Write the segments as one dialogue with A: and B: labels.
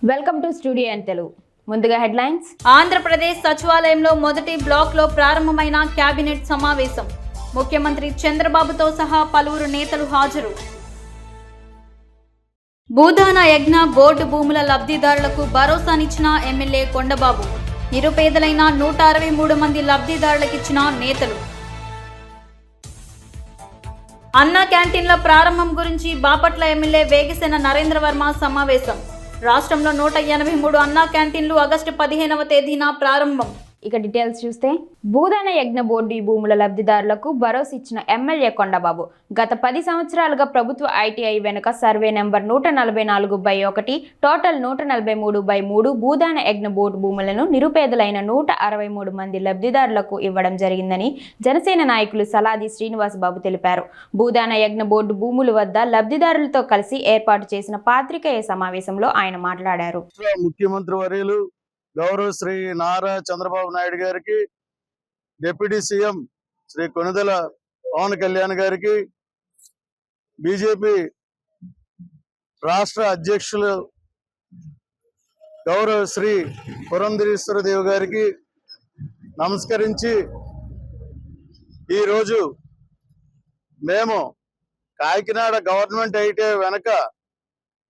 A: Welcome to studio and Telugu. ముందుగా headlines.
B: Andhra Pradesh సచివాలయంలో మొదటి బ్లాక్లో ప్రారంభమైన కేబినెట్ సమావేశం. ముఖ్యమంత్రి చంద్రబాబుతో సహా పలువురు నేతలు హాజరు. భూదాన యజ్ఞ బోర్డు భూముల లబ్ధిదారులకు భరోసానిచ్చిన ఎమ్మెల్యే కొండబాబు. నిరుపేదలైన 163 మంది లబ్ధిదారులకిచ్చిన నేతలు. అన్నా క్యాంటీన్ల ప్రారంభం గురించి బాపట్ల ఎమ్మెల్యే వేగిసేన నరేంద్ర వర్మ సమావేశం. రాష్ట్రంలో 183 అన్నా క్యాంటీన్లు ఆగస్టు 15వ తేదీన ప్రారంభం.
A: ఇక డీటెయిల్స్ చూస్తే, భూదాన యజ్ఞ బోర్డు భూముల లబ్ధిదారులకు భరోసా ఇచ్చిన ఎమ్మెల్యే కొండబాబు. గత 10 సంవత్సరాలుగా ప్రభుత్వ ఐటీఐ వెనుక సర్వే నెంబర్ 144/1 టోటల్ 143/3 భూదాన యజ్ఞ బోర్డు భూములను నిరుపేదలైన 163 మంది లబ్ధిదారులకు ఇవ్వడం జరిగిందని జనసేన నాయకులు సలాది శ్రీనివాస్ బాబు తెలిపారు. భూదాన యజ్ఞ బోర్డు భూముల వద్ద లబ్ధిదారులతో కలిసి ఏర్పాటు చేసిన పాత్రికేయ సమావేశంలో ఆయన మాట్లాడారు.
C: ముఖ్యమంత్రి వర్యులు గౌరవ శ్రీ నారా చంద్రబాబు నాయుడు గారికి, డిప్యూటీ సీఎం శ్రీ కొణిదెల పవన్ కళ్యాణ్ గారికి, బీజేపీ రాష్ట్ర అధ్యక్షులు గౌరవ శ్రీ పురంధరేశ్వరదేవి గారికి నమస్కరించి, ఈరోజు మేము కాకినాడ గవర్నమెంట్ ఐటీఐ వెనక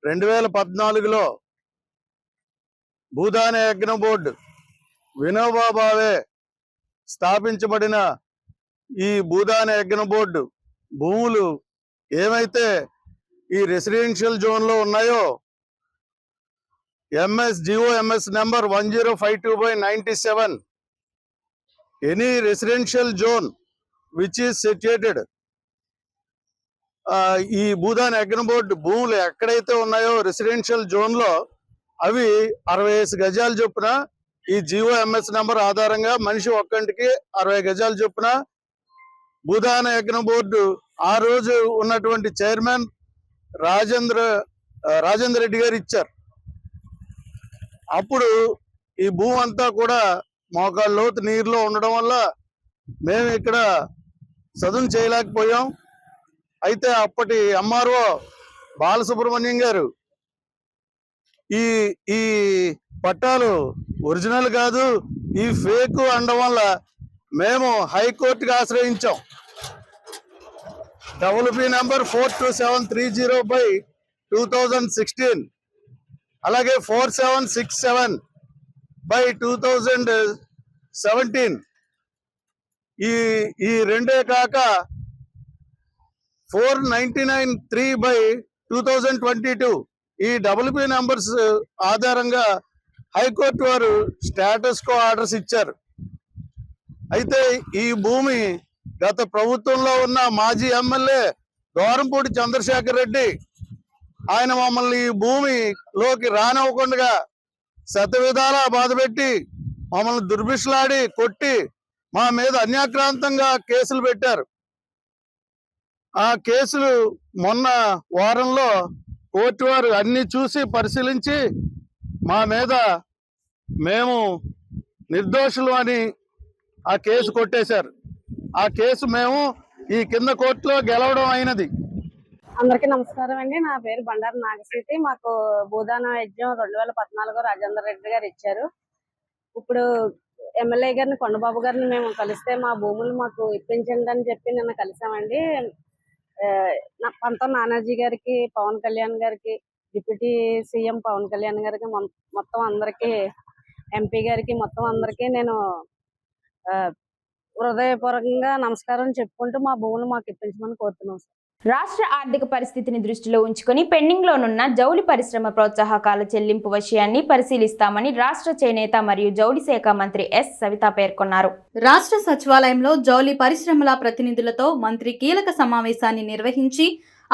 C: 2014లో భూదాన యజ్ఞ బోర్డు వినోబా భావే స్థాపించబడిన ఈ భూదాన యజ్ఞ బోర్డు భూములు ఏమైతే ఈ రెసిడెన్షియల్ జోన్లో ఉన్నాయో MS number 1052/97 any residential zone which is situated, ఈ భూదాన యజ్ఞ బోర్డు భూములు ఎక్కడైతే ఉన్నాయో రెసిడెన్షియల్ జోన్లో అవి 65 గజాలు చొప్పున ఈ ఎంఎస్ నెంబర్ ఆధారంగా మనిషి ఒక్కంటికి 60 గజాలు చొప్పున భూదాన యజ్ఞ బోర్డు ఆ రోజు ఉన్నటువంటి చైర్మన్ రాజేంద్ర రెడ్డి గారు ఇచ్చారు. అప్పుడు ఈ భూమి అంతా కూడా మోకాళ్ళ లోతు నీరులో ఉండడం వల్ల మేము ఇక్కడ సదును చేయలేకపోయాం. అయితే అప్పటి ఎంఆర్ఓ బాలసుబ్రహ్మణ్యం గారు ఈ పట్టాలు ఒరిజినల్ కాదు, ఈ ఫేక్ అనడం వల్ల మేము హైకోర్టుకి ఆశ్రయించాం. WP నెంబర్ 42730/2016 అలాగే 4767/2017 ఈ రెండే కాక 4993/2022 ఈ WP నెంబర్స్ ఆధారంగా హైకోర్టు వారు స్టేటస్ కో ఆర్డర్స్ ఇచ్చారు. అయితే ఈ భూమి గత ప్రభుత్వంలో ఉన్న మాజీ ఎమ్మెల్యే దోరంపూడి చంద్రశేఖర్ రెడ్డి ఆయన మమ్మల్ని ఈ భూమిలోకి రానివ్వకుండా శతవిధాలా బాధపెట్టి మమ్మల్ని దుర్భిషలాడి కొట్టి మా మీద అన్యాక్రాంతంగా కేసులు పెట్టారు. ఆ కేసులు మొన్న వారంలో కోర్టు వారు అన్ని చూసి పరిశీలించి మా మీద మేము నిర్దోషులు అని ఆ కేసు కొట్టేశారు. ఆ కేసు మేము ఈ కింద కోర్టులో గెలవడం అయినది.
D: అందరికీ నమస్కారం అండి. నా పేరు బండారు నాగశ్రీతి. మాకు భూదాన యజ్ఞం 2014 రాజేంద్ర రెడ్డి గారు ఇచ్చారు. ఇప్పుడు ఎమ్మెల్యే గారిని కొండబాబు గారిని మేము కలిస్తే మా భూములు మాకు ఇప్పించండి అని చెప్పి నిన్న కలిసామండి. పంతం నానాజీ గారికి, పవన్ కళ్యాణ్ గారికి, డిప్యూటీ సీఎం పవన్ కళ్యాణ్ గారికి, మొత్తం అందరికి, ఎంపీ గారికి, మొత్తం అందరికి నేను హృదయపూర్వకంగా నమస్కారం చెప్పుకుంటూ మా భూములు మాకు ఇప్పించమని కోరుతున్నాం సార్.
A: రాష్ట్ర ఆర్థిక పరిస్థితిని దృష్టిలో ఉంచుకొని పెండింగ్లోనున్న జౌళి పరిశ్రమ ప్రోత్సాహకాల చెల్లింపు విషయాన్ని పరిశీలిస్తామని రాష్ట్ర చేనేత మరియు జౌళి శాఖ మంత్రి ఎస్ సవిత పేర్కొన్నారు.
B: రాష్ట్ర సచివాలయంలో జౌళి పరిశ్రమల ప్రతినిధులతో మంత్రి కీలక సమావేశాన్ని నిర్వహించి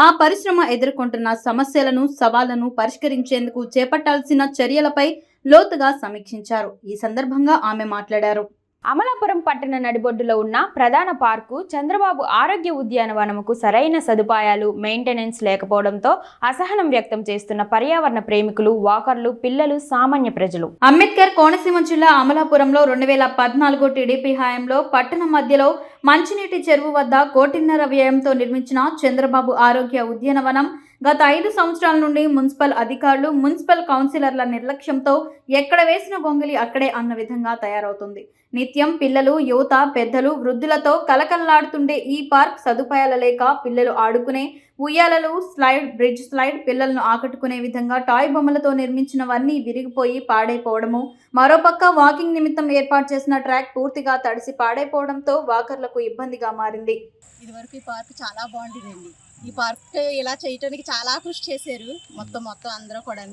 B: ఆ పరిశ్రమ ఎదుర్కొంటున్న సమస్యలను, సవాళ్లను పరిష్కరించేందుకు చేపట్టాల్సిన చర్యలపై లోతుగా సమీక్షించారు. ఈ సందర్భంగా ఆమె మాట్లాడారు.
A: అమలాపురం పట్టణ నడిబొడ్డులో ఉన్న ప్రధాన పార్కు చంద్రబాబు ఆరోగ్య ఉద్యానవనముకు సరైన సదుపాయాలు, మెయింటెనెన్స్ లేకపోవడంతో అసహనం వ్యక్తం చేస్తున్న పర్యావరణ ప్రేమికులు, వాకర్లు, పిల్లలు, సామాన్య ప్రజలు.
B: అంబేద్కర్ కోనసీమ జిల్లా అమలాపురంలో 2014 టీడీపీ హయాంలో పట్టణ మధ్యలో మంచినీటి చెరువు వద్ద 1.5 కోటి వ్యయంతో నిర్మించిన చంద్రబాబు ఆరోగ్య ఉద్యానవనం గత 5 సంవత్సరాల నుండి మున్సిపల్ అధికారులు, మున్సిపల్ కౌన్సిలర్ల నిర్లక్ష్యంతో ఎక్కడ వేసిన గొంగలి అక్కడే అన్న విధంగా తయారవుతుంది. నిత్యం పిల్లలు, యువత, పెద్దలు, వృద్ధులతో కలకల్లాడుతుండే ఈ పార్క్ సదుపాయాల లేక పిల్లలు ఆడుకునే ఉయ్యాలలు, స్లైడ్, బ్రిడ్జ్ స్లైడ్, పిల్లలను ఆకట్టుకునే విధంగా టాయ్ బొమ్మలతో నిర్మించినవన్నీ విరిగిపోయి పాడైపోవడము, మరోపక్క వాకింగ్ నిమిత్తం ఏర్పాటు చేసిన ట్రాక్ పూర్తిగా తడిసి పాడైపోవడంతో వాకర్లకు ఇబ్బందిగా మారింది.
E: ఇదివరకు ఈ పార్క్ చాలా బాగుండేదండి. ఈ పార్క్ ఇలా చేయటానికి చాలా కృషి చేశారు మొత్తం అందరూ కూడా.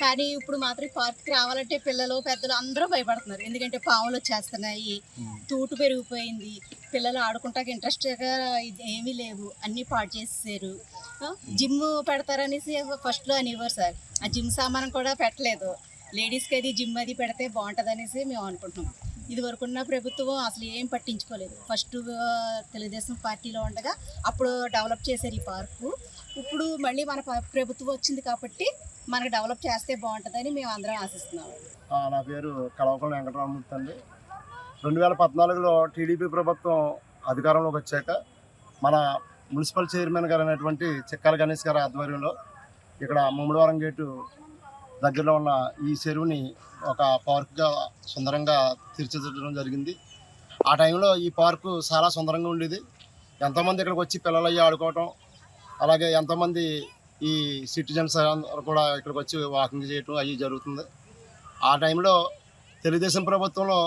E: కానీ ఇప్పుడు మాత్రం ఈ పార్క్కి రావాలంటే పిల్లలు, పెద్దలు అందరూ భయపడుతున్నారు. ఎందుకంటే పాములు వచ్చేస్తున్నాయి, తూటు పెరిగిపోయింది, పిల్లలు ఆడుకుంటానికి ఇంట్రెస్ట్గా ఏమీ లేవు, అన్నీ పాడు చేసేసారు. జిమ్ పెడతారనేసి ఫస్ట్లో అనేవారు సార్. ఆ జిమ్ సామానం కూడా పెట్టలేదు. లేడీస్కి అది జిమ్ అది పెడితే బాగుంటుంది అనేసి మేము అనుకుంటున్నాం. ఇది వరకున్న ప్రభుత్వం అసలు ఏం పట్టించుకోలేదు. ఫస్ట్ తెలుగుదేశం పార్టీలో ఉండగా అప్పుడు డెవలప్ చేశారు ఈ పార్కు. ఇప్పుడు మళ్ళీ మన ప్రభుత్వం వచ్చింది కాబట్టి మనకు డెవలప్ చేస్తే బాగుంటుందని మేము అందరం ఆశిస్తున్నాము.
F: నా పేరు కలవకొండ వెంకటరామమూర్తి అండి. 2014లో టీడీపీ ప్రభుత్వం అధికారంలోకి వచ్చాక మన మున్సిపల్ చైర్మన్ గారు అయినటువంటి చిక్కాల గణేష్ గారి ఆధ్వర్యంలో ఇక్కడ ముమ్మడివారం గేటు దగ్గరలో ఉన్న ఈ చెరువుని ఒక పార్క్గా సుందరంగా తీర్చిదిద్దడం జరిగింది. ఆ టైంలో ఈ పార్కు చాలా సుందరంగా ఉండేది. ఎంతోమంది ఇక్కడికి వచ్చి పిల్లలు అయ్యి ఆడుకోవటం, అలాగే ఎంతోమంది ఈ సిటిజన్స్ కూడా ఇక్కడికి వచ్చి వాకింగ్ చేయటం అవి జరుగుతుంది. ఆ టైంలో తెలుగుదేశం ప్రభుత్వంలో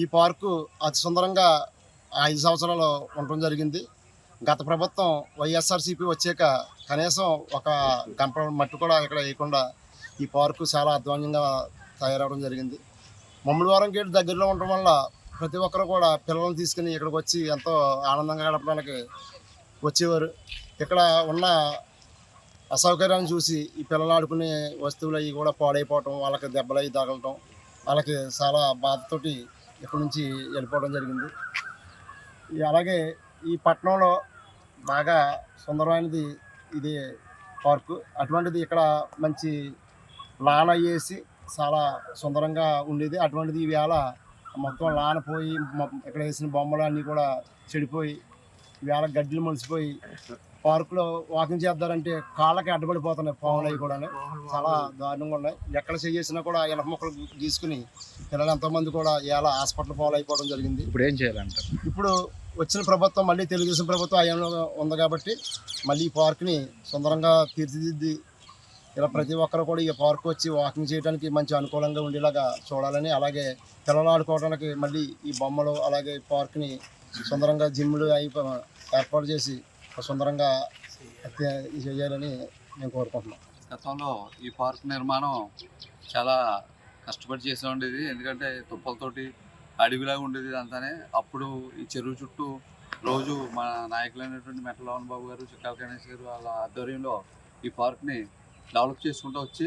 F: ఈ పార్కు అతి సుందరంగా 5 సంవత్సరాలు ఉండటం జరిగింది. గత ప్రభుత్వం వైఎస్ఆర్సీపీ వచ్చాక కనీసం ఒక గంప మట్టి కూడా ఇక్కడ వేయకుండా ఈ పార్కు చాలా అధ్వాన్యంగా తయారవడం జరిగింది. ముమ్మడివారం గేటు దగ్గరలో ఉండటం వల్ల ప్రతి ఒక్కరు కూడా పిల్లలను తీసుకుని ఇక్కడికి వచ్చి ఎంతో ఆనందంగా గడపడానికి వచ్చేవారు. ఇక్కడ ఉన్న అసౌకర్యాన్ని చూసి ఈ పిల్లలు ఆడుకునే వస్తువులు అవి కూడా పాడైపోవటం, వాళ్ళకి దెబ్బలు అవి తగలటం, వాళ్ళకి చాలా బాధతోటి ఇక్కడి నుంచి వెళ్ళిపోవడం జరిగింది. అలాగే ఈ పట్టణంలో బాగా సుందరమైనది ఇది పార్కు. అటువంటిది ఇక్కడ మంచి లాన్ అయ్యేసి చాలా సుందరంగా ఉండేది. అటువంటిది ఈవేళ మొత్తం లాన్ పోయి ఇక్కడ వేసిన బొమ్మలు అన్నీ కూడా చెడిపోయి ఈవేళ గడ్డలు మొలిసిపోయి పార్కులో వాకింగ్ చేద్దారంటే కాళ్ళకి అడ్డుపడిపోతున్నాయి పాములు అవి కూడా. చాలా దారుణంగా ఉన్నాయి. ఎక్కడ చేసినా కూడా ఇనప మొక్కలు గీసుకుని పిల్లలు ఎంతోమంది కూడా ఇలా హాస్పిటల్ పాలు అయిపోవడం జరిగింది.
G: ఇప్పుడు ఏం చేయాలంటారు?
F: ఇప్పుడు వచ్చిన ప్రభుత్వం మళ్ళీ తెలుగుదేశం ప్రభుత్వం అయ్యంలో ఉంది కాబట్టి మళ్ళీ ఈ పార్క్ని సుందరంగా తీర్చిదిద్ది ఇలా ప్రతి ఒక్కరు కూడా ఈ పార్క్ వచ్చి వాకింగ్ చేయడానికి మంచి అనుకూలంగా ఉండేలాగా చూడాలని, అలాగే పిల్లలు ఆడుకోవడానికి మళ్ళీ ఈ బొమ్మలు అలాగే ఈ పార్క్ని సుందరంగా జిమ్లు అవి ఏర్పాటు చేసి సుందరంగా చేయాలని నేను కోరుకుంటున్నాను.
H: గతంలో ఈ పార్క్ నిర్మాణం చాలా కష్టపడి చేసే ఉండేది. ఎందుకంటే తుప్పలతోటి అడవిలాగా ఉండేది అంతానే. అప్పుడు ఈ చెరువు చుట్టూ రోజు మన నాయకులైనటువంటి మెట్ల లోవన్ బాబు గారు, చిక్కాల గణేష్ గారు వాళ్ళ ఆధ్వర్యంలో ఈ పార్క్ని డెవలప్ చేసుకుంటూ వచ్చి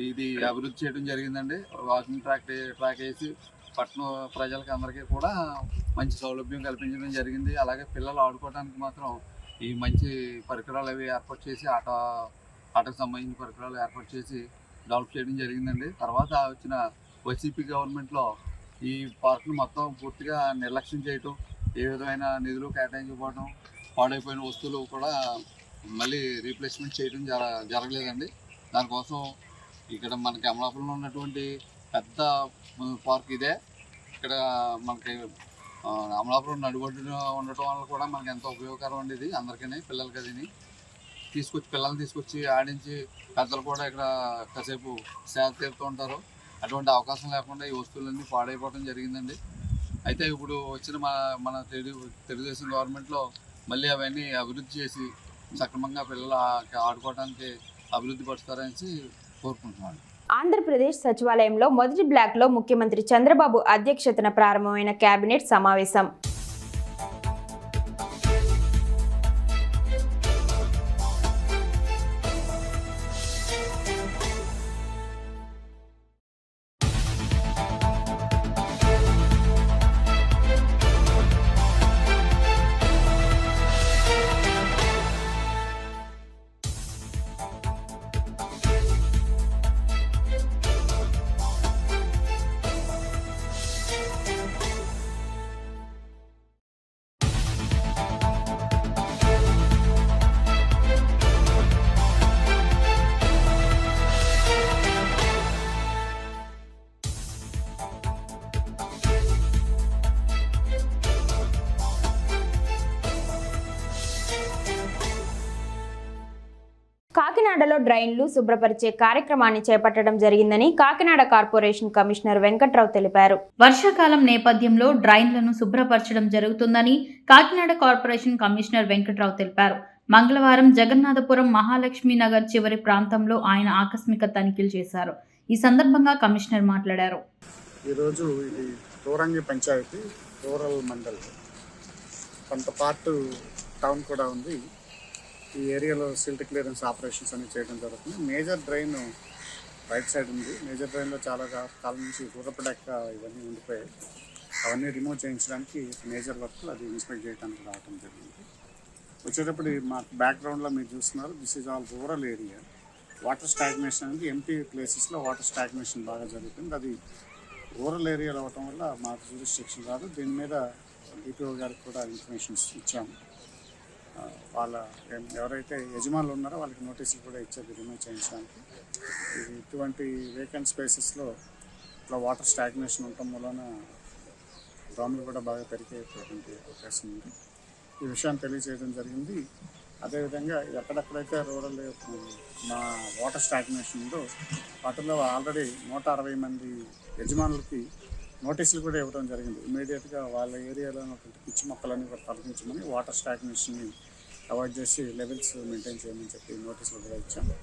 H: ఇది అభివృద్ధి చేయడం జరిగిందండి. వాకింగ్ ట్రాక్ వేసి పట్టణ ప్రజలకి అందరికీ కూడా మంచి సౌలభ్యం కల్పించడం జరిగింది. అలాగే పిల్లలు ఆడుకోవడానికి మాత్రం ఈ మంచి పరికరాలు అవి ఏర్పాటు చేసి ఆటకు సంబంధించిన పరికరాలు ఏర్పాటు చేసి డెవలప్ చేయడం జరిగిందండి. తర్వాత వచ్చిన వైసీపీ గవర్నమెంట్లో ఈ పార్క్ను మొత్తం పూర్తిగా నిర్లక్ష్యం చేయటం, ఏ విధమైన నిధులు కేటాయించకపోవడం, పాడైపోయిన వస్తువులు కూడా మళ్ళీ రీప్లేస్మెంట్ చేయడం జరగలేదండి. దానికోసం ఇక్కడ మనకి అమలాపురంలో ఉన్నటువంటి పెద్ద పార్క్ ఇదే. ఇక్కడ మనకి అమలాపురం నడిబొడ్డున ఉండటం వల్ల కూడా మనకి ఎంతో ఉపయోగకరం ఉండేది. అందరికీ పిల్లలకి అది పిల్లల్ని తీసుకొచ్చి ఆడించి పెద్దలు కూడా ఇక్కడ కాసేపు సేద తీరుతూ ఉంటారు. అటువంటి అవకాశం లేకుండా ఈ వస్తువులన్నీ పాడైపోవడం జరిగిందండి. అయితే ఇప్పుడు వచ్చిన మన తెలుగుదేశం గవర్నమెంట్లో మళ్ళీ అవన్నీ అభివృద్ధి చేసి సక్రమంగా పిల్లలు ఆడుకోవడానికి అభివృద్ధి పరుస్తారని కోరుకుంటున్నాను.
A: ఆంధ్రప్రదేశ్ సచివాలయంలో మొదటి బ్లాక్లో ముఖ్యమంత్రి చంద్రబాబు అధ్యక్షతన ప్రారంభమైన కేబినెట్ సమావేశం. కాకినాడలో డ్రైన్లు శుభ్రపరిచే కార్యక్రమాన్ని చేపట్టడం జరిగిందని కాకినాడ కార్పొరేషన్ కమిషనర్ వెంకట్రావు తెలిపారు.
B: వర్షాకాలం నేపథ్యంలో డ్రైన్లను శుభ్రపరచడం జరుగుతుందని కాకినాడ కార్పొరేషన్ కమిషనర్ వెంకట్రావు తెలిపారు. మంగళవారం జగన్నాథపురం మహాలక్ష్మి నగర్ చివరి ప్రాంతంలో ఆయన ఆకస్మిక తనిఖీలు చేశారు. ఈ సందర్భంగా కమిషనర్ మాట్లాడారు.
G: ఈరోజు ఇది తోరంగి పంచాయతీ రూరల్ మండల్, కొంత పార్ట్ టౌన్ కూడా ఉంది. ఈ ఏరియాలో సిల్ట్ క్లియరెన్స్ ఆపరేషన్స్ అన్ని చేయడం జరుగుతుంది. మేజర్ డ్రైన్ రైట్ సైడ్ ఉంది. మేజర్ డ్రైన్లో చాలా కాలం నుంచి గుర్రపడెక్క ఇవన్నీ ఉండిపోయాయి. అవన్నీ రిమూవ్ చేయించడానికి మేజర్ వర్క్ అది ఇన్స్పెక్ట్ చేయడానికి రావడం జరిగింది. వచ్చేటప్పుడు మాకు బ్యాక్గ్రౌండ్లో మీరు చూస్తున్నారు, this is all rural area. Water stagnation అనేది ఎంటీ ప్లేసెస్లో వాటర్ స్టాగ్నేషన్ బాగా జరుగుతుంది. అది రూరల్ ఏరియాలో అవ్వటం వల్ల మాకు జ్యూరిస్డిక్షన్ రాదు. దీని మీద డిపిఓ గారికి కూడా ఇన్ఫర్మేషన్స్ ఇచ్చాము. వాళ్ళ ఎవరైతే యజమానులు ఉన్నారో వాళ్ళకి నోటీసులు కూడా ఇచ్చేది రిమూవ్ చేయించడానికి. ఇటువంటి వేకెంట్ స్పేసెస్లో ఇట్లా వాటర్ స్టాగ్నేషన్ ఉండటం వలన దోమలు కూడా బాగా పెరిగేటువంటి అవకాశం ఉంది. ఈ విషయాన్ని తెలియజేయడం జరిగింది. అదేవిధంగా ఎక్కడెక్కడైతే రూరల్ మా వాటర్ స్టాగ్నేషన్ ఉందో వాటిలో ఆల్రెడీ 160 మంది యజమానులకి నోటీసులు కూడా ఇవ్వడం జరిగింది. ఇమీడియట్గా వాళ్ళ ఏరియాలో ఉన్నటువంటి పిచ్చి మొక్కలన్నీ కూడా తొలగించమని, వాటర్ స్టాగ్నేషన్ని అవాయిడ్ చేసి లెవెల్స్ మెయింటైన్ చేయమని చెప్పి నోటీసులు కూడా ఇచ్చాము.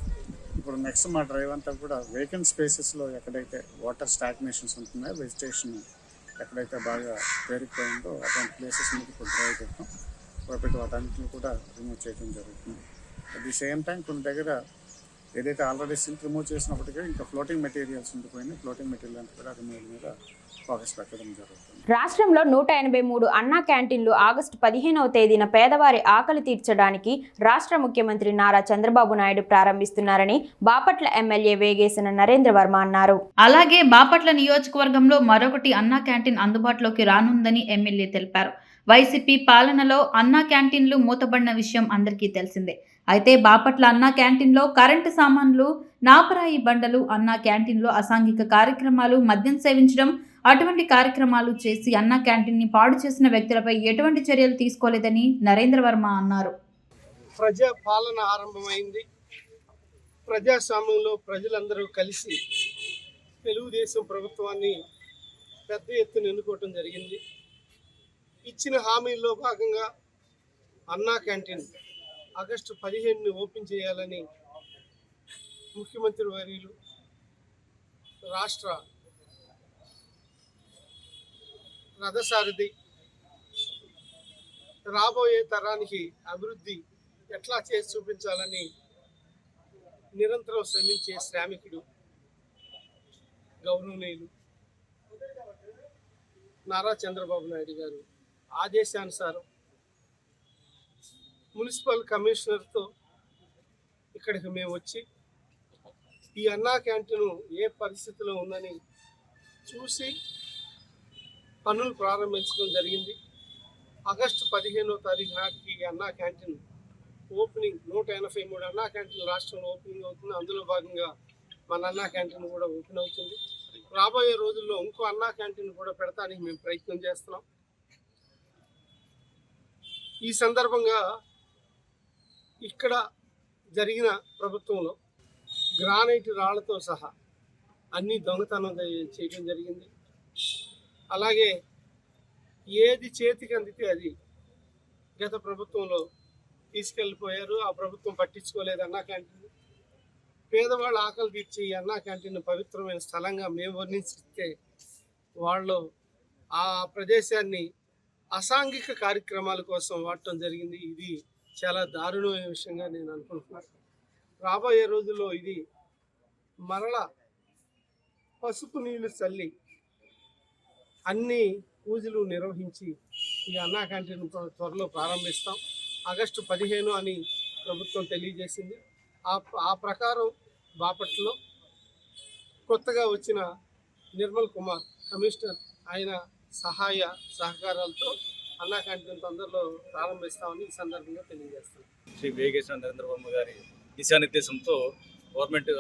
G: ఇప్పుడు నెక్స్ట్ మా డ్రైవ్ అంతా కూడా వేకెంట్ స్పేసెస్లో ఎక్కడైతే వాటర్ స్టాగ్నేషన్స్ ఉంటున్నాయో, వెజిటేషన్ ఎక్కడైతే బాగా పేరుకుపోయిందో అటువంటి ప్లేసెస్ మీద ఇప్పుడు డ్రైవ్ పెట్టాం. కాబట్టి వాటన్నిటిని కూడా రిమూవ్ చేయడం జరుగుతుంది. అట్ ది సేమ్ టైం కొన్ని దగ్గర ఏదైతే ఆల్రెడీ సిల్క్ రిమూవ్ చేసినప్పటికీ ఇంకా ఫ్లోటింగ్ మెటీరియల్స్ ఉండిపోయినాయి. ఫ్లోటింగ్ మెటీరియల్ కూడా రిమూవల్ మీద ఫోకస్ పెట్టడం జరుగుతుంది.
A: రాష్ట్రంలో 183 అన్నా క్యాంటీన్లు ఆగస్టు 15వ తేదీన పేదవారి ఆకలి తీర్చడానికి రాష్ట్ర ముఖ్యమంత్రి నారా చంద్రబాబు నాయుడు ప్రారంభిస్తున్నారని బాపట్ల ఎమ్మెల్యే వేగేసిన నరేంద్ర వర్మ అన్నారు.
B: అలాగే బాపట్ల నియోజకవర్గంలో మరొకటి అన్నా క్యాంటీన్ అందుబాటులోకి రానుందని ఎమ్మెల్యే తెలిపారు. వైసీపీ పాలనలో అన్నా క్యాంటీన్లు మూతబడిన విషయం అందరికీ తెలిసిందే. అయితే బాపట్ల అన్నా క్యాంటీన్లో కరెంటు సామాన్లు, నాపరాయి బండలు, అన్నా క్యాంటీన్లో అసాంఘిక కార్యక్రమాలు, మద్యం సేవించడం, అటువంటి కార్యక్రమాలు చేసి అన్నా క్యాంటీన్ని పాడు చేసిన వ్యక్తులపై ఎటువంటి చర్యలు తీసుకోలేదని నరేంద్ర వర్మ అన్నారు.
I: ప్రజా పాలన ఆరంభమైంది. ప్రజాస్వామ్యంలో ప్రజలందరూ కలిసి తెలుగుదేశం ప్రభుత్వాన్ని పెద్ద ఎత్తున ఎన్నుకోవటం జరిగింది. ఇచ్చిన హామీల్లో భాగంగా అన్నా క్యాంటీన్ ఆగస్టు 15ని ఓపెన్ చేయాలని ముఖ్యమంత్రి వర్యులు, రాష్ట్ర రథసారథి, రాబోయే తరానికి అభివృద్ధి ఎట్లా చేసి చూపించాలని నిరంతరం శ్రమించే శ్రామికుడు గౌరవనీయులు నారా చంద్రబాబు నాయుడు గారు ఆదేశానుసారం మున్సిపల్ కమిషనర్తో ఇక్కడికి మేము వచ్చి ఈ అన్నా క్యాంటీన్ ఏ పరిస్థితిలో ఉందని చూసి పనులు ప్రారంభించడం జరిగింది. ఆగస్టు 15వ తారీఖు నాటికి ఈ అన్నా క్యాంటీన్ ఓపెనింగ్ 183 అన్నా క్యాంటీన్ రాష్ట్రంలో ఓపెనింగ్ అవుతుంది. అందులో భాగంగా మన అన్నా క్యాంటీన్ కూడా ఓపెన్ అవుతుంది. రాబోయే రోజుల్లో ఇంకో అన్నా క్యాంటీన్ కూడా పెడతానికి మేము ప్రయత్నం చేస్తున్నాం. ఈ సందర్భంగా ఇక్కడ జరిగిన ప్రభుత్వంలో గ్రానైట్ రాళ్లతో సహా అన్ని దొంగతనం చేయడం జరిగింది. అలాగే ఏది చేతికి అందితే అది గత ప్రభుత్వంలో తీసుకెళ్ళిపోయారు. ఆ ప్రభుత్వం పట్టించుకోలేదు అన్నా క్యాంటీన్. పేదవాళ్ళ ఆకలి తీర్చి అన్నా క్యాంటీన్ పవిత్రమైన స్థలంగా మేము వర్ణిస్తే వాళ్ళు ఆ ప్రదేశాన్ని అసాంఘిక కార్యక్రమాల కోసం వాడటం జరిగింది. ఇది చాలా దారుణమైన విషయంగా నేను అనుకుంటున్నాను. రాబోయే రోజుల్లో ఇది మరల పసుపు నీళ్లు చల్లి అన్ని పూజలు నిర్వహించి ఈ అన్నా క్యాంటీన్ త్వరలో ప్రారంభిస్తాం. ఆగస్టు 15 అని ప్రభుత్వం తెలియజేసింది. ఆ ప్రకారం బాపట్లలో కొత్తగా వచ్చిన నిర్మల్ కుమార్ కమిషనర్ ఆయన సహాయ సహకారాలతో అన్నా క్యాంటీన్ తొందరలో ప్రారంభిస్తామని ఈ సందర్భంగా తెలియజేస్తాం.
J: శ్రీ వేగేశ్వర నరేంద్ర వర్మ గారి దిశానిర్దేశంతో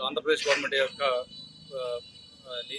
J: ఆంధ్రప్రదేశ్ గవర్నమెంట్ యొక్క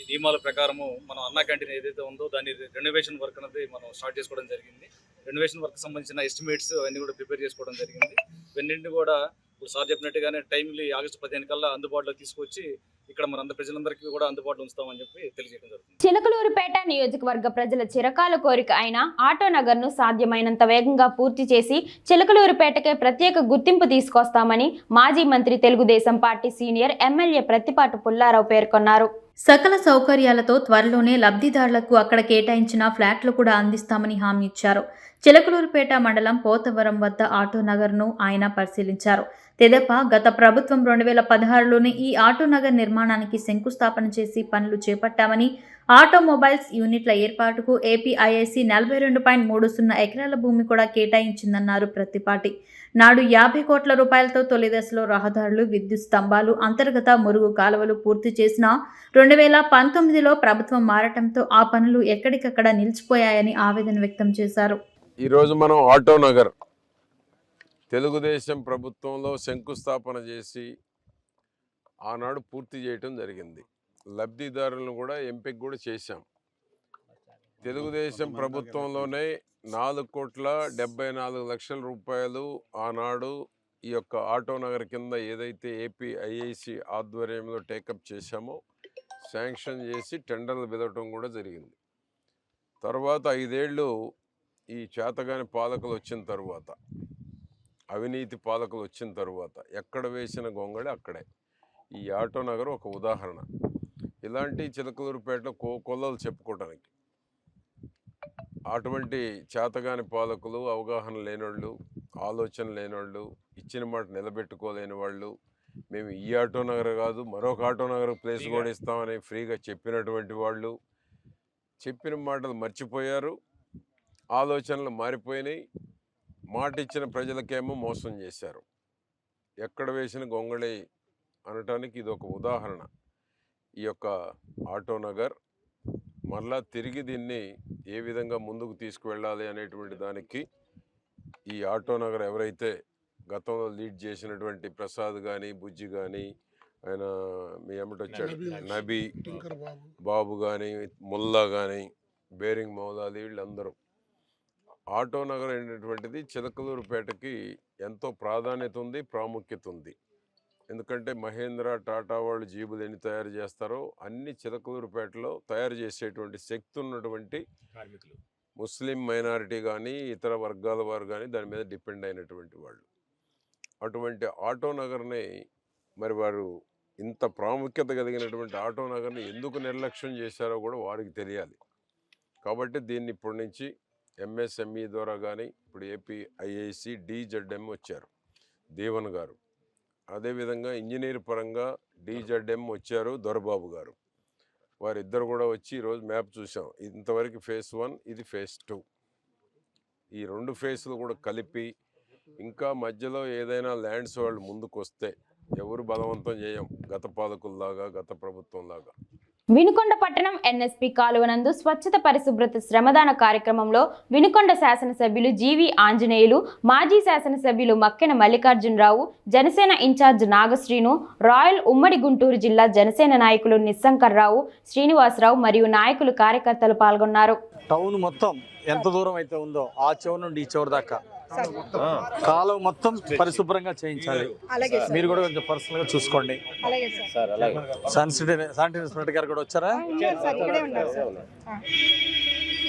J: నియమాల ప్రకారము మనం అన్నా క్యాంటీన్ ఏదైతే ఉందో దాని రెనోవేషన్ వర్క్ అనేది మనం స్టార్ట్ చేసుకోవడం జరిగింది. రెనోవేషన్ వర్క్ సంబంధించిన ఎస్టిమేట్స్ అవన్నీ కూడా ప్రిపేర్ చేసుకోవడం జరిగింది. ఇవన్నింటినీ కూడా ఇప్పుడు సార్ చెప్పినట్టుగానే టైంలీ ఆగస్టు 15 కల్లా అందుబాటులో తీసుకొచ్చి ఇక్కడ మన ప్రజలందరికీ కూడా అందుబాటులో ఉంచుతామని చెప్పి తెలియజేయడం జరుగుతుంది.
A: చిలకలూరిపేట నియోజకవర్గ ప్రజల చిరకాల కోరిక అయిన ఆటో నగర్ను సాధ్యమైనంత వేగంగా పూర్తి చేసి చిలకలూరిపేటకే ప్రత్యేక గుర్తింపు తీసుకొస్తామని మాజీ మంత్రి Telugu Desam party senior MLA Prathipati Pullarao పేర్కొన్నారు.
B: సకల సౌకర్యాలతో త్వరలోనే లబ్ధిదారులకు అక్కడ కేటాయించిన ఫ్లాట్లు కూడా అందిస్తామని హామీ ఇచ్చారు. చిలకలూరుపేట మండలం పోతవరం వద్ద ఆటో నగర్ను ఆయన పరిశీలించారు. తెదేపా గత ప్రభుత్వం 2016లోనే ఈ ఆటో నగర్ నిర్మాణానికి శంకుస్థాపన చేసి పనులు చేపట్టామని, ఆటోమొబైల్స్ యూనిట్ల ఏర్పాటుకు ఏపీఐఐసి 42.30 ఎకరాల భూమి కూడా కేటాయించిందన్నారు ప్రత్తిపాటి. నాడు 50 కోట్ల రూపాయలతో తొలి దశలో రహదారులు, విద్యుత్ స్తంభాలు, అంతర్గత మురుగు కాలువలు పూర్తి చేసిన 2019లో ప్రభుత్వం మారటంతో ఆ పనులు ఎక్కడికక్కడ నిలిచిపోయాయని ఆవేదన వ్యక్తం చేశారు.
K: ఈరోజు మనం ఆటో నగర్ తెలుగుదేశం ప్రభుత్వంలో శంకుస్థాపన చేసి ఆనాడు పూర్తి చేయటం జరిగింది. లబ్ధిదారులను కూడా ఎంపిక కూడా చేశాం. తెలుగుదేశం ప్రభుత్వంలోనే 4,74,00,000 రూపాయలు ఆనాడు ఈ యొక్క ఆటో నగర్ కింద ఏదైతే ఏపీఐఐసి ఆధ్వర్యంలో టేకప్ చేశామో శాంక్షన్ చేసి టెండర్లు పిలవటం కూడా జరిగింది. తర్వాత 5 ఏళ్ళు ఈ చేతగాని పాలకులు వచ్చిన తర్వాత, అవినీతి పాలకులు వచ్చిన తర్వాత ఎక్కడ వేసిన గొంగళి అక్కడే. ఈ ఆటో నగర్ ఒక ఉదాహరణ. ఇలాంటి చిలకలూరుపేటలో కొల్లలు చెప్పుకోవడానికి అటువంటి చేతగాని పాలకులు, అవగాహన లేనోళ్ళు, ఆలోచన లేనోళ్ళు, ఇచ్చిన మాట నిలబెట్టుకోలేని వాళ్ళు, మేము ఈ ఆటో నగర్ కాదు మరొక ఆటో నగర్ ప్లేస్ కూడా ఇస్తామని ఫ్రీగా చెప్పినటువంటి వాళ్ళు చెప్పిన మాటలు మర్చిపోయారు. ఆలోచనలు మారిపోయినాయి. మాట ఇచ్చిన ప్రజలకేమో మోసం చేశారు. ఎక్కడ వేసిన గొంగళి అనటానికి ఇది ఒక ఉదాహరణ. ఈ యొక్క ఆటో నగర్ మరలా తిరిగి దీన్ని ఏ విధంగా ముందుకు తీసుకువెళ్ళాలి అనేటువంటి దానికి ఈ ఆటో నగర్ ఎవరైతే గతంలో లీడ్ చేసినటువంటి ప్రసాద్ కానీ, బుజ్జి కానీ, ఆయన మీ ఏమిటి వచ్చాడు నబీ బాబు కానీ, ముల్లా కానీ, బేరింగ్ మౌలాలి, వీళ్ళందరూ ఆటో నగర్ అనేటువంటిది చిలకలూరుపేటకి ఎంతో ప్రాధాన్యత ఉంది, ప్రాముఖ్యత ఉంది. ఎందుకంటే మహేంద్ర, టాటా వాళ్ళు జీబులు ఎన్ని తయారు చేస్తారో అన్ని చిలకలూరుపేటలో తయారు చేసేటువంటి శక్తి ఉన్నటువంటి ముస్లిం మైనారిటీ కానీ, ఇతర వర్గాల వారు కానీ దాని మీద డిపెండ్ అయినటువంటి వాళ్ళు. అటువంటి ఆటో నగర్ని మరి వారు ఇంత ప్రాముఖ్యత కలిగినటువంటి ఆటో నగర్ని ఎందుకు నిర్లక్ష్యం చేశారో కూడా వారికి తెలియాలి. కాబట్టి దీన్ని ఇప్పటి నుంచి ఎంఎస్ఎంఈ ద్వారా కానీ, ఇప్పుడు ఏపీఐఐసి DZM వచ్చారు దేవన్ గారు, అదేవిధంగా ఇంజనీర్ పరంగా DZM వచ్చారు దొరబాబు గారు, వారిద్దరు కూడా వచ్చి ఈరోజు మ్యాప్ చూసాం. ఇంతవరకు phase 1, ఇది phase 2. ఈ 2 ఫేజ్లు కూడా కలిపి ఇంకా మధ్యలో ఏదైనా ల్యాండ్స్ వాళ్ళు ముందుకు వస్తే ఎవరు బలవంతం చేయం, గత పాలకుల్లాగా, గత ప్రభుత్వంలాగా.
A: వినుకొండ పట్టణం ఎన్ఎస్పి కాలువనందు స్వచ్ఛత పరిశుభ్రత శ్రమదాన కార్యక్రమంలో వినుకొండ శాసనసభ్యులు జీవి ఆంజనేయులు, మాజీ శాసనసభ్యులు మక్కెన మల్లికార్జునరావు, జనసేన ఇన్ఛార్జ్ నాగశ్రీను, రాయల్ ఉమ్మడి గుంటూరు జిల్లా జనసేన నాయకులు నిస్సంకర్రావు, శ్రీనివాసరావు మరియు నాయకులు, కార్యకర్తలు పాల్గొన్నారు.
L: టౌన్ మొత్తం ఎంత దూరం అయితే ఉందో ఆ చివరి నుండి ఈ చివరి దాకా కాలువ మొత్తం పరిశుభ్రంగా చేయించాలి. మీరు కూడా కొంచెం పర్సనల్ గా చూసుకోండి. శానిటరీ ఇన్స్పెక్టర్ గారు కూడా వచ్చారా?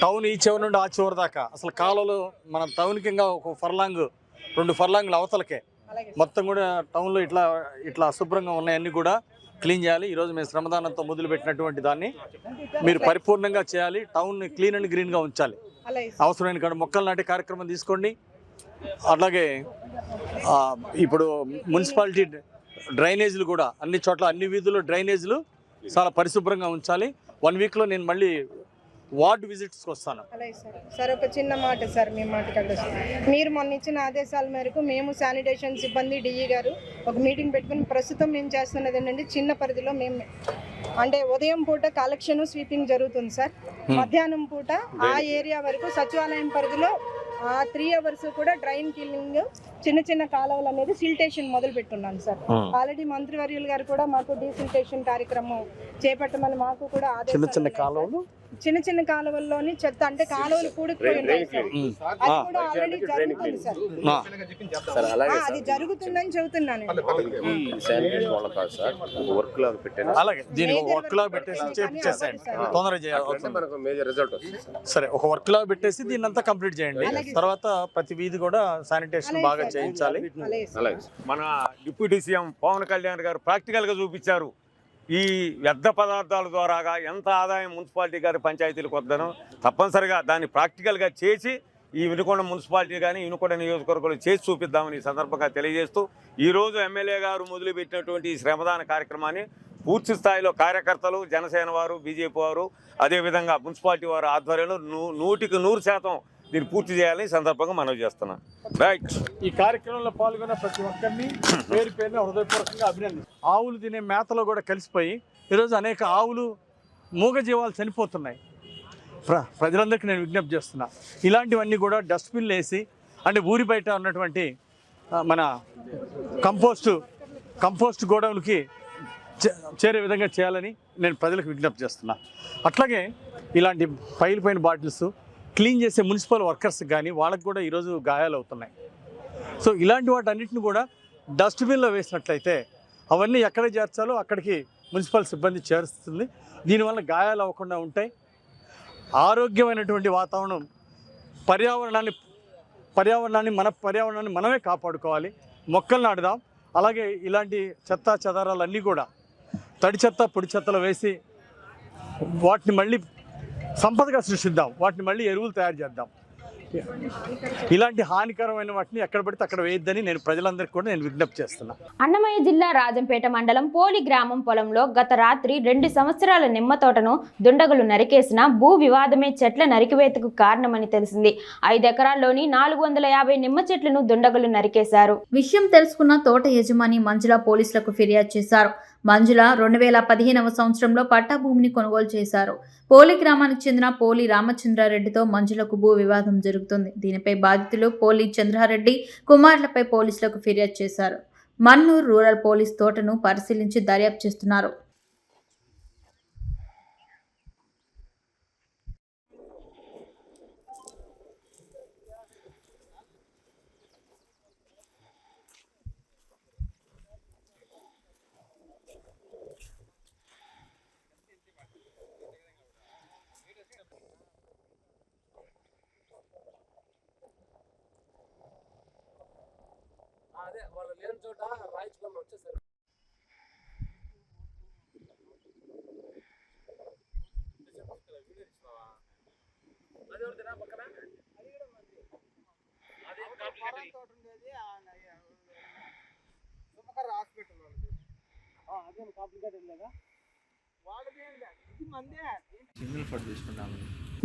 L: టౌన్ ఈ చివరి నుండి ఆ చివరి దాకా అసలు కాలువలు మన టౌన్ కింద ఒక ఫర్లాంగ్ 2 ఫర్లాంగ్ల అవతలకే మొత్తం కూడా టౌన్లో ఇట్లా అశుభ్రంగా ఉన్నాయన్నీ కూడా క్లీన్ చేయాలి. ఈరోజు మేము శ్రమదానంతో మొదలుపెట్టినటువంటి దాన్ని మీరు పరిపూర్ణంగా చేయాలి. టౌన్ని క్లీన్ అండ్ గ్రీన్గా ఉంచాలి. అవసరమైన కాడ మొక్కలు నాటే కార్యక్రమం తీసుకోండి. అలాగే ఇప్పుడు మున్సిపాలిటీ డ్రైనేజీలు కూడా అన్ని చోట్ల, అన్ని వీధుల్లో డ్రైనేజీలు చాలా పరిశుభ్రంగా ఉంచాలి. 1 వీక్లో నేను మళ్ళీ వార్డ్ విజిట్స్కి వస్తాను.
M: అలాగే సార్ ఒక చిన్న మాట సార్, మీ మాటకి మీరు మొన్న ఇచ్చిన ఆదేశాల మేరకు మేము శానిటేషన్ సిబ్బంది డిఈ గారు ఒక మీటింగ్ పెట్టుకుని ప్రస్తుతం మేము చేస్తున్నది ఏంటంటే చిన్న పరిధిలో మేము అంటే ఉదయం పూట కలెక్షన్ స్వీపింగ్ జరుగుతుంది సార్. మధ్యాహ్నం పూట ఆ ఏరియా వరకు సచివాలయం పరిధిలో 3 hours కూడా డ్రైన్ క్లీనింగ్, చిన్న చిన్న కాలువలు అనేది సిల్టేషన్ మొదలు పెట్టున్నాను సార్. ఆల్రెడీ మంత్రివర్యులు గారు కూడా మాకు డీసిల్టేషన్ కార్యక్రమం చేపట్టమని మాకు కూడా
L: చిన్న చిన్న కాలువలు
M: చిన్న చిన్న కాలువల్లోని చెత్త అంటే కాలువలు కూడుకుపోయి ఉన్నాయి సార్. అది కూడా ఆల్రెడీ జరుగుతుంది సార్. అది జరుగుతుందని చెబుతున్నాను.
L: అలాగే దీనికి ఒక వర్క్ లాగా పెట్టేసి చేసేయండి, తొందరగా చేయాలి. సరే, ఒక వర్క్ లాగా పెట్టేసి దీన్ని అంతా కంప్లీట్ చేయండి. తర్వాత ప్రతి వీధి కూడా శానిటేషన్ బాగా చేయించాలి.
N: మన డిప్యూటీ సీఎం పవన్ కళ్యాణ్ గారు ప్రాక్టికల్గా చూపించారు ఈ వ్యర్థ పదార్థాల ద్వారాగా ఎంత ఆదాయం మున్సిపాలిటీ గారి పంచాయతీలకు వద్దనో తప్పనిసరిగా దాన్ని ప్రాక్టికల్గా చేసి ఈ వినుకొండ మున్సిపాలిటీ కానీ వినుకొండ నియోజకవర్గంలో చేసి చూపిద్దామని ఈ సందర్భంగా తెలియజేస్తూ ఈరోజు ఎమ్మెల్యే గారు మొదలుపెట్టినటువంటి ఈ శ్రమదాన కార్యక్రమాన్ని పూర్తి స్థాయిలో కార్యకర్తలు, జనసేన వారు, బీజేపీ వారు, అదేవిధంగా మున్సిపాలిటీ వారు ఆధ్వర్యంలో 100% దీన్ని పూర్తి చేయాలని ఈ సందర్భంగా మనవి చేస్తున్నాను. రైట్.
L: ఈ కార్యక్రమంలో పాల్గొన్న ప్రతి ఒక్కరిని పేరు పేరున హృదయపూర్వకంగా అభినందిస్తాను. ఆవులు తినే మేతలో కూడా కలిసిపోయి ఈరోజు అనేక ఆవులు, మూగజీవాలు చనిపోతున్నాయి. ప్రజలందరికీ నేను విజ్ఞప్తి చేస్తున్నా, ఇలాంటివన్నీ కూడా డస్ట్బిన్లు వేసి అంటే ఊరి బయట ఉన్నటువంటి మన కంపోస్ట్ గోడౌన్కి చేరే విధంగా చేయాలని నేను ప్రజలకు విజ్ఞప్తి చేస్తున్నా. అట్లాగే ఇలాంటి పైన బాటిల్స్ క్లీన్ చేసే మున్సిపల్ వర్కర్స్ కానీ వాళ్ళకి కూడా ఈరోజు గాయాలు అవుతున్నాయి. సో ఇలాంటి వాటన్నిటిని కూడా డస్ట్బిన్లో వేసినట్లయితే అవన్నీ ఎక్కడ చేర్చాలో అక్కడికి మున్సిపల్ సిబ్బంది చేరుస్తుంది. దీనివల్ల గాయాలు అవ్వకుండా ఉంటాయి. ఆరోగ్యమైనటువంటి వాతావరణం, పర్యావరణాన్ని మనమే కాపాడుకోవాలి. మొక్కలు నాటుదాం. అలాగే ఇలాంటి చెత్త చెదారాలన్నీ కూడా తడి చెత్త, పొడి చెత్తలో వేసి వాటిని మళ్ళీ సంపదగా సృష్టిద్దాం. వాటిని మళ్ళీ ఎరువులు తయారు చేద్దాం. ఇలాంటి హానికరమైన వాటిని ఎక్కడ పడితే అక్కడ వేయొద్దని నేను ప్రజలందరికీ కూడా నేను విజ్ఞప్తి చేస్తున్నా.
A: అన్నమయ్య జిల్లా రాజంపేట మండలం పోలి గ్రామం పొలంలో గత రాత్రి 2 సంవత్సరాల నిమ్మ తోటను దుండగులు నరికేసిన భూ వివాదమే చెట్ల నరికివేతకు కారణమని తెలిసింది. 5 ఎకరాల్లోని 450 నిమ్మ చెట్లను దుండగులు నరికేశారు.
B: విషయం తెలుసుకున్న తోట యజమాని మంజుల పోలీసులకు ఫిర్యాదు చేశారు. మంజుల 2015వ సంవత్సరంలో పట్టా భూమిని కొనుగోలు చేశారు. పోలి గ్రామానికి చెందిన పోలి రామచంద్రారెడ్డితో మంజులకు భూ వివాదం జరుగుతుంది. దీనిపై బాధితులు పోలి చంద్రారెడ్డి కుమారులపై పోలీసులకు ఫిర్యాదు చేశారు. మన్నూరు రూరల్ పోలీస్ తోటను పరిశీలించి దర్యాప్తు చేస్తున్నారు.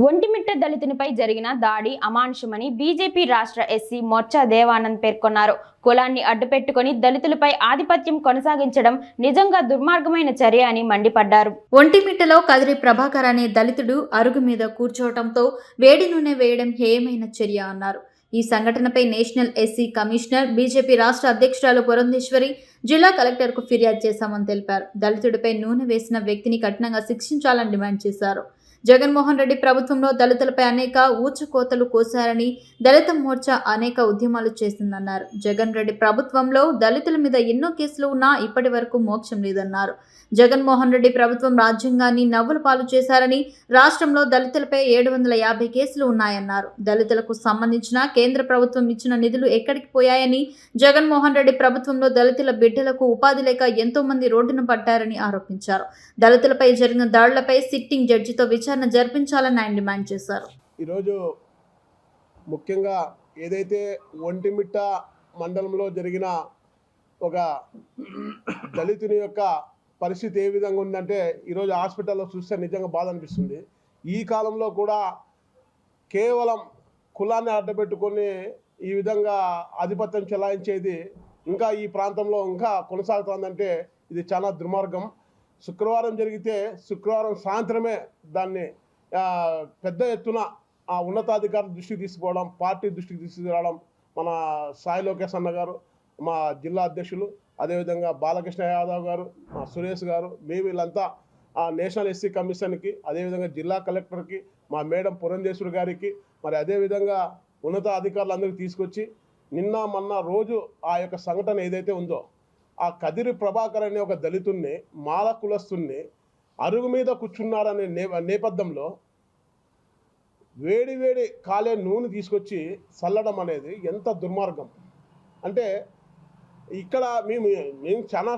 A: ఒంటిమిట్ట దళితునిపై జరిగిన దాడి అమానుషమని బీజేపీ రాష్ట్ర ఎస్సీ మోర్చా దేవానంద్ పేర్కొన్నారు. కులాన్ని అడ్డుపెట్టుకుని దళితులపై ఆధిపత్యం కొనసాగించడం నిజంగా దుర్మార్గమైన చర్య అని మండిపడ్డారు. ఒంటిమిట్టలో కదిరి ప్రభాకర్ అనే దళితుడు అరుగు మీద కూర్చోవడంతో వేడి నూనె వేయడం హేయమైన చర్య అన్నారు. ఈ సంఘటనపై నేషనల్ ఎస్సీ కమిషనర్, బీజేపీ రాష్ట్ర అధ్యక్షురాలు పురంధేశ్వరి జిల్లా కలెక్టర్కు ఫిర్యాదు చేశామని తెలిపారు. దళితుడిపై నూనె వేసిన వ్యక్తిని కఠినంగా శిక్షించాలని డిమాండ్ చేశారు. జగన్మోహన్ రెడ్డి ప్రభుత్వంలో దళితులపై అనేక ఊచకోతలు కోశారని, దళిత మోర్చా అనేక ఉద్యమాలు చేసిందన్నారు. జగన్ రెడ్డి ప్రభుత్వంలో దళితుల మీద ఎన్నో కేసులు ఉన్నా ఇప్పటి వరకు మోక్షం లేదన్నారు. జగన్మోహన్ రెడ్డి ప్రభుత్వం రాజ్యాంగాన్ని నవ్వుల పాలు చేశారని, రాష్ట్రంలో దళితులపై 750 కేసులు ఉన్నాయన్నారు. దళితులకు సంబంధించిన కేంద్ర ప్రభుత్వం ఇచ్చిన నిధులు ఎక్కడికి పోయాయని, జగన్మోహన్ రెడ్డి ప్రభుత్వంలో దళితుల బిడ్డలకు ఉపాధి లేక ఎంతో మంది రోడ్డున పడ్డారని ఆరోపించారు. దళితులపై జరిగిన దాడులపై సిట్టింగ్ జడ్జితో విచారణ జరిపించాలని ఆయన డిమాండ్ చేశారు.
I: ఈరోజు ముఖ్యంగా ఏదైతే ఒంటిమిట్ట మండలంలో జరిగిన ఒక దళితుని యొక్క పరిస్థితి ఏ విధంగా ఉందంటే, ఈరోజు హాస్పిటల్లో చూస్తే నిజంగా బాధ అనిపిస్తుంది. ఈ కాలంలో కూడా కేవలం కులాన్ని అడ్డపెట్టుకొని ఈ విధంగా ఆధిపత్యం చెలాయించేది ఇంకా ఈ ప్రాంతంలో ఇంకా కొనసాగుతుందంటే ఇది చాలా దుర్మార్గం. శుక్రవారం జరిగితే శుక్రవారం సాయంత్రమే దాన్ని పెద్ద ఎత్తున ఉన్నతాధికారుల దృష్టికి తీసుకుపోవడం, పార్టీ దృష్టికి తీసుకురావడం, మన సాయి లోకేష్ అన్న గారు, మా జిల్లా అధ్యక్షులు, అదేవిధంగా బాలకృష్ణ యాదవ్ గారు, మా సురేష్ గారు, మేము వీళ్ళంతా నేషనల్ ఎస్సీ కమిషన్కి, అదేవిధంగా జిల్లా కలెక్టర్కి, మా మేడం పురంధేశ్వరి గారికి, మరి అదేవిధంగా ఉన్నత అధికారులందరికీ తీసుకొచ్చి నిన్న మొన్న రోజు ఆ యొక్క సంఘటన ఏదైతే ఉందో ఆ కదిరి ప్రభాకర్ అనే ఒక దళితుణ్ణి, మాల కులస్తుణ్ణి అరుగు మీద కూర్చున్నారనే నేపథ్యంలో వేడి వేడి కాలే నూనె తీసుకొచ్చి చల్లడం అనేది ఎంత దుర్మార్గం. అంటే ఇక్కడ మేము చాలా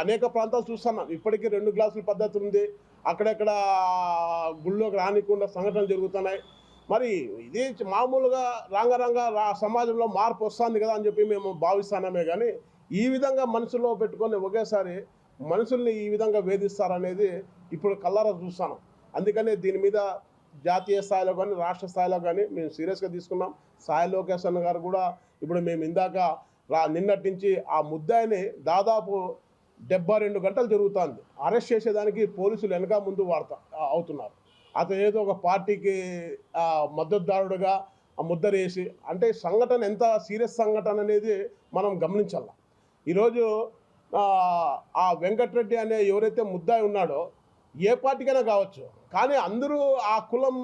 I: అనేక ప్రాంతాలు చూస్తున్నాం. ఇప్పటికీ 2 గ్లాసుల పద్ధతి ఉంది, అక్కడెక్కడ గుళ్ళోకి రానికుండా సంఘటనలు జరుగుతున్నాయి. మరి ఇది మామూలుగా రంగ సమాజంలో మార్పు వస్తుంది కదా అని చెప్పి మేము భావిస్తున్నామే. కానీ ఈ విధంగా మనసులో పెట్టుకొని ఒకేసారి మనుషుల్ని ఈ విధంగా వేధిస్తారనేది ఇప్పుడు కళ్ళారా చూస్తాను. అందుకనే దీని మీద జాతీయ స్థాయిలో కానీ రాష్ట్ర స్థాయిలో కానీ మేము సీరియస్గా తీసుకున్నాం. సాయి లోకేష్ అన్న గారు కూడా ఇప్పుడు మేము ఇందాక నిన్నటి నుంచి ఆ ముద్దాయిని దాదాపు 72 గంటలు జరుగుతుంది. అరెస్ట్ చేసేదానికి పోలీసులు వెనక ముందు అవుతున్నారు. అతను ఏదో ఒక పార్టీకి మద్దతుదారుడుగా ముద్దరేసి, అంటే సంఘటన ఎంత సీరియస్ సంఘటన అనేది మనం గమనించాల. ఈరోజు ఆ వెంకటరెడ్డి అనే ఎవరైతే ముద్దాయి ఉన్నాడో ఏ పార్టీకైనా కావచ్చు, కానీ అందరూ ఆ కులం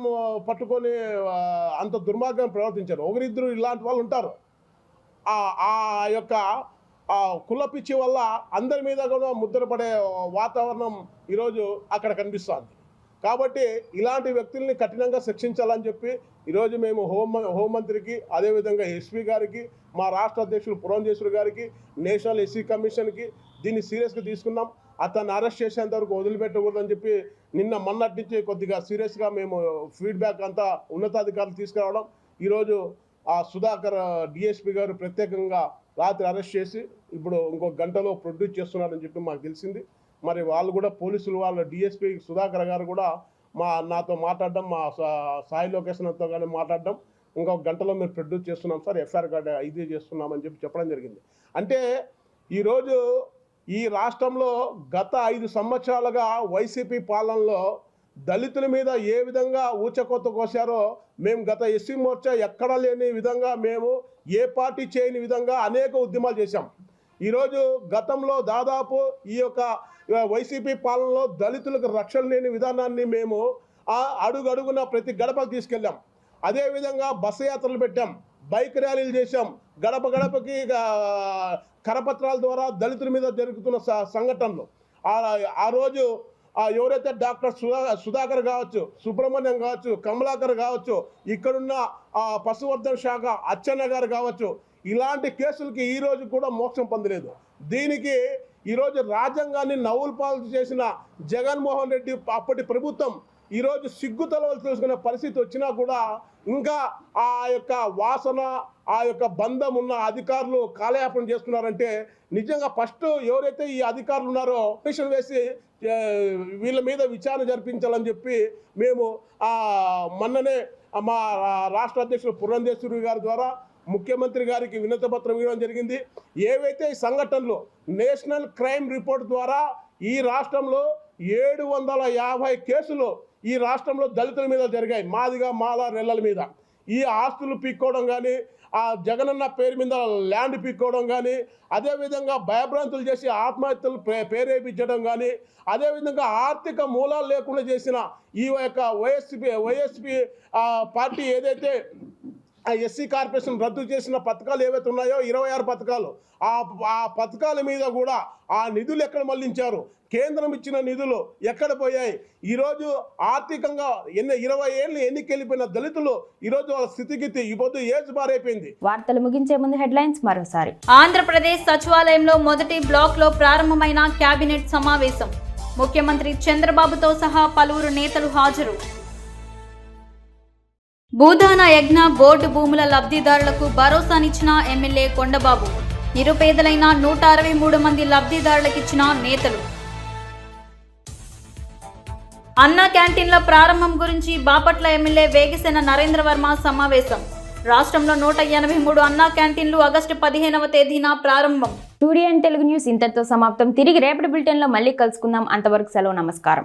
I: పట్టుకొని అంత దుర్మార్గంగా ప్రవర్తించారు. ఒకరిద్దరు ఇలాంటి వాళ్ళు ఉంటారు. ఆ యొక్క కుల పిచ్చి వల్ల అందరి మీద కూడా ముద్రపడే వాతావరణం ఈరోజు అక్కడ కనిపిస్తుంది. కాబట్టి ఇలాంటి వ్యక్తుల్ని కఠినంగా శిక్షించాలని చెప్పి ఈరోజు మేము హోంమంత్రికి, అదేవిధంగా ఎస్పీ గారికి, మా రాష్ట్ర అధ్యక్షులు పురంధేశ్వరి గారికి, నేషనల్ ఎస్సీ కమిషన్కి దీన్ని సీరియస్గా తీసుకున్నాం. అతన్ని అరెస్ట్ చేసేంత వరకు వదిలిపెట్టకూడదని చెప్పి నిన్న మొన్నటి నుంచి కొద్దిగా సీరియస్గా మేము ఫీడ్బ్యాక్ అంతా ఉన్నతాధికారులు తీసుకురావడం, ఈరోజు ఆ సుధాకర్ డిఎస్పీ గారు ప్రత్యేకంగా రాత్రి అరెస్ట్ చేసి ఇప్పుడు ఇంకొక గంటలో ప్రొడ్యూస్ చేస్తున్నారని చెప్పి మాకు తెలిసింది. మరి వాళ్ళు కూడా పోలీసులు వాళ్ళ డిఎస్పీ సుధాకర్ గారు కూడా నాతో మాట్లాడడం, మా సాయి లోకేషన్తో కానీ మాట్లాడడం, ఇంకొక గంటలో మేము ప్రొడ్యూస్ చేస్తున్నాం సార్, ఎఫ్ఐఆర్ కార్డు ఇది చేస్తున్నామని చెప్పడం జరిగింది. అంటే ఈరోజు ఈ రాష్ట్రంలో గత 5 సంవత్సరాలుగా వైసీపీ పాలనలో దళితుల మీద ఏ విధంగా ఊచకొత్త కోసారో మేము గత ఎస్సీ మోర్చా ఎక్కడా లేని విధంగా, మేము ఏ పార్టీ చేయని విధంగా అనేక ఉద్యమాలు చేశాం. ఈరోజు గతంలో దాదాపు ఈ యొక్క వైసీపీ పాలనలో దళితులకు రక్షణ లేని విధానాన్ని మేము అడుగడుగున ప్రతి గడపకు తీసుకెళ్ళాం. అదేవిధంగా బస్సు యాత్రలు పెట్టాం, బైక్ ర్యాలీలు చేశాం, గడప గడపకి కరపత్రాల ద్వారా దళితుల మీద జరుగుతున్న సంఘటనలు. ఆ రోజు ఎవరైతే డాక్టర్ సుధాకర్ కావచ్చు, సుబ్రహ్మణ్యం కావచ్చు, కమలాకర్ కావచ్చు, ఇక్కడున్న పశువర్ధన శాఖ అచ్చెన్న గారు కావచ్చు, ఇలాంటి కేసులకి ఈరోజు కూడా మోక్షం పొందలేదు. దీనికి ఈరోజు రాజ్యాంగాన్ని నవ్వుల పాలు చేసిన జగన్మోహన్ రెడ్డి అప్పటి ప్రభుత్వం ఈరోజు సిగ్గుతలవలు తెలుసుకునే పరిస్థితి వచ్చినా కూడా ఇంకా ఆ యొక్క వాసన, ఆ యొక్క బంధం ఉన్న అధికారులు కాలయాపన చేస్తున్నారంటే నిజంగా ఫస్ట్ ఎవరైతే ఈ అధికారులు ఉన్నారో కమిషన్ వేసి వీళ్ళ మీద విచారణ జరిపించాలని చెప్పి మేము మొన్ననే మా రాష్ట్ర అధ్యక్షులు పురంధేశ్వరి గారి ద్వారా ముఖ్యమంత్రి గారికి వినతిపత్రం ఇవ్వడం జరిగింది. ఏవైతే ఈ సంఘటనలు నేషనల్ క్రైమ్ రిపోర్ట్ ద్వారా ఈ రాష్ట్రంలో 750 కేసులు ఈ రాష్ట్రంలో దళితుల మీద జరిగాయి, మాదిగా మాల రెల్లల మీద. ఈ ఆస్తులు పీక్కోవడం కానీ, ఆ జగనన్న పేరు మీద ల్యాండ్ పీక్కోవడం కానీ, అదేవిధంగా భయభ్రాంతులు చేసి ఆత్మహత్యలు ప్రేరేపించడం కానీ, అదేవిధంగా ఆర్థిక మూలాలు లేకుండా చేసిన ఈ యొక్క వైఎస్పీ పార్టీ ఏదైతే ఎస్సీ కార్పొరేషన్ రద్దు చేసిన పథకాలు ఏవైతే ఉన్నాయో 26 పథకాలు, ఆ పథకాల మీద కూడా ఆ నిధులు ఎక్కడ మళ్లించారు, కేంద్రం ఇచ్చిన నిధులు ఎక్కడ పోయాయి, ఈరోజు ఆర్థికంగా 20 ఏళ్ళు ఎన్నికెళ్ళిపోయిన దళితులు ఈరోజు వాళ్ళ స్థితిగతి ఇప్పుడు ఏజ్ బారైపోయింది.
A: వార్తలు ముగించే ముందు హెడ్లైన్స్ మరోసారి.
B: ఆంధ్రప్రదేశ్ సచివాలయంలో మొదటి బ్లాక్లో ప్రారంభమైన కేబినెట్ సమావేశం. ముఖ్యమంత్రి చంద్రబాబుతో సహా పలువురు నేతలు హాజరు. భూదాన యజ్ఞ బోర్డు భూముల లబ్ధిదారులకు భరోసానిచ్చిన ఎమ్మెల్యే కొండబాబు. నిరుపేదలైన 163 మంది లబ్ధిదారులకిచ్చిన నేతలు. అన్నా క్యాంటీన్ల ప్రారంభం గురించి బాపట్ల ఎమ్మెల్యే వేగిసేన నరేంద్ర వర్మ సమావేశం. రాష్ట్రంలో 183 అన్నా క్యాంటీన్లు ఆగస్టు 15వ తేదీన ప్రారంభం.
A: TUDN తెలుగు న్యూస్ ఇంతటితో సమాప్తం. తిరిగి రేపటి బులెటిన్లో మళ్ళీ కలుసుకుందాం. అంతవరకు సెలవు, నమస్కారం.